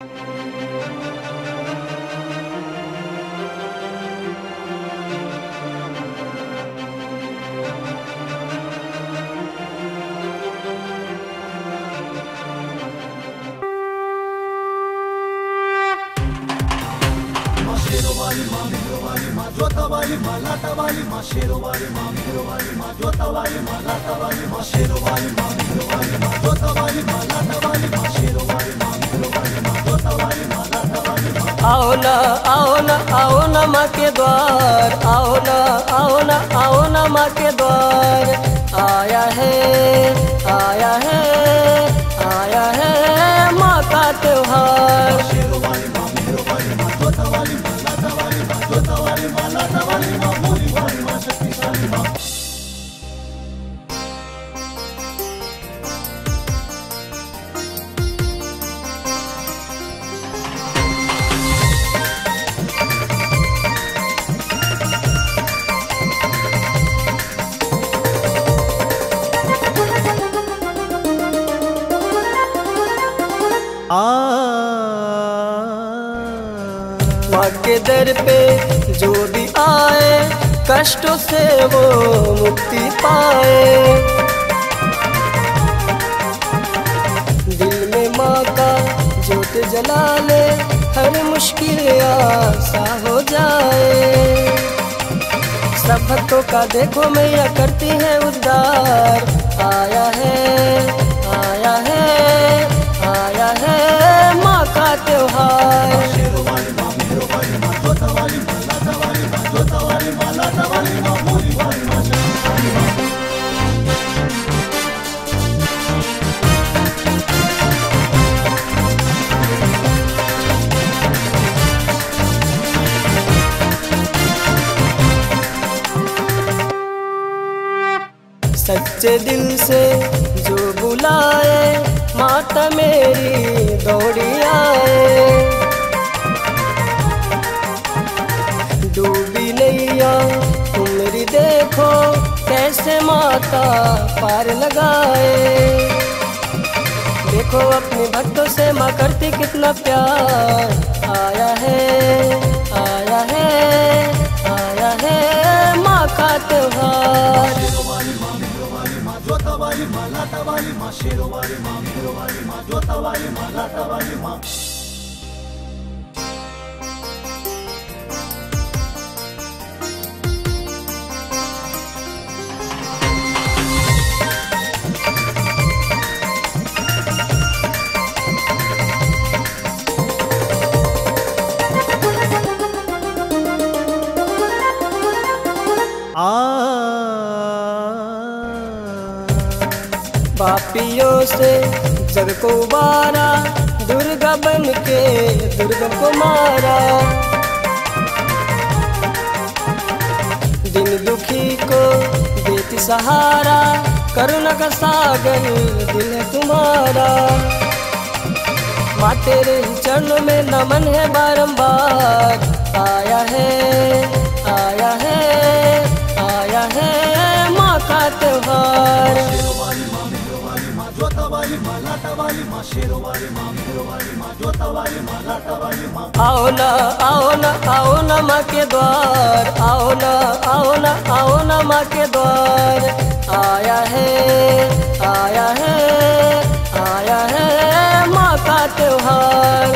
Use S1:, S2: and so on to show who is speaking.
S1: शेरोवाली माँ मेहरोवाली माँ जोतावाली माँ लाटावाली माँ शेरोवाली माँ मेहरोवाली माँ जोतावाली माँ लाटावाली माँ शेरोवाली माँ मेहरोवाली माँ जोतावाली माँ लाटावाली माँ शेरोवाली माँ मेहरोवाली माँ जोतावाली माँ लाटावाली माँ।
S2: आओ ना आओ ना आओ ना माँ के द्वार, आओ ना आओ ना आओ ना माँ के द्वार। आया है आया है आया है माँ का त्योहार।
S1: शेरोवाली माँ मेहरोवाली माँ जोतावाली माँ लाटावाली माँ जोतावाली माँ लाटावाली माँ भोली भाली माँ शक्तिशाली माँ।
S2: माँ के दर पे जो भी आए कष्टों से वो मुक्ति पाए। दिल में माँ का ज्योत जला ले हर मुश्किल आसा हो जाए। सब भक्तों का देखो मैया करती है उद्धार। आया है आया है आया है माँ का त्योहार।
S1: शेरोवाली माँ मेहरोवाली माँ जोतावाली माँ लाटावाली माँ जोतावाली माँ लाटावाली माँ भोली भाली माँ शक्तिशाली माँ।
S2: सच्चे दिल से जो बुलाए माता मेरी दौड़ी आए। डूबी नैया तुम्हारी देखो कैसे माता पार लगाए। देखो अपने भक्तों से माँ करती कितना प्यार। आया है आया है आया है माँ का त्योहार।
S1: शेरोवाली माँ मेहरोवाली माँ जोतावाली माँ लाटावाली माँ शेरोवाली माँ मेहरोवाली माँ जोतावाली माँ लाटावाली माँ।
S2: पापियों से जग को उबारा, दुर्गा बन के दुर्गा को मारा। दिन दुखी को देती सहारा, करुणा का सागर दिल है तुम्हारा। माँ तेरे चरणों में नमन है बारंबार। आया है आया है आया है माँ का त्योहार।
S1: शेरोवाली माँ मेहरोवाली माँ जोतावाली माँ लाटावाली माँ शेरोवाली माँ मेहरोवाली माँ जोतावाली माँ लाटावाली माँ।
S2: आओ ना आओ ना आओ ना माँ के द्वार, आओ ना आओ ना आओ ना माँ के द्वार। आया है आया है आया है माँ का त्योहार।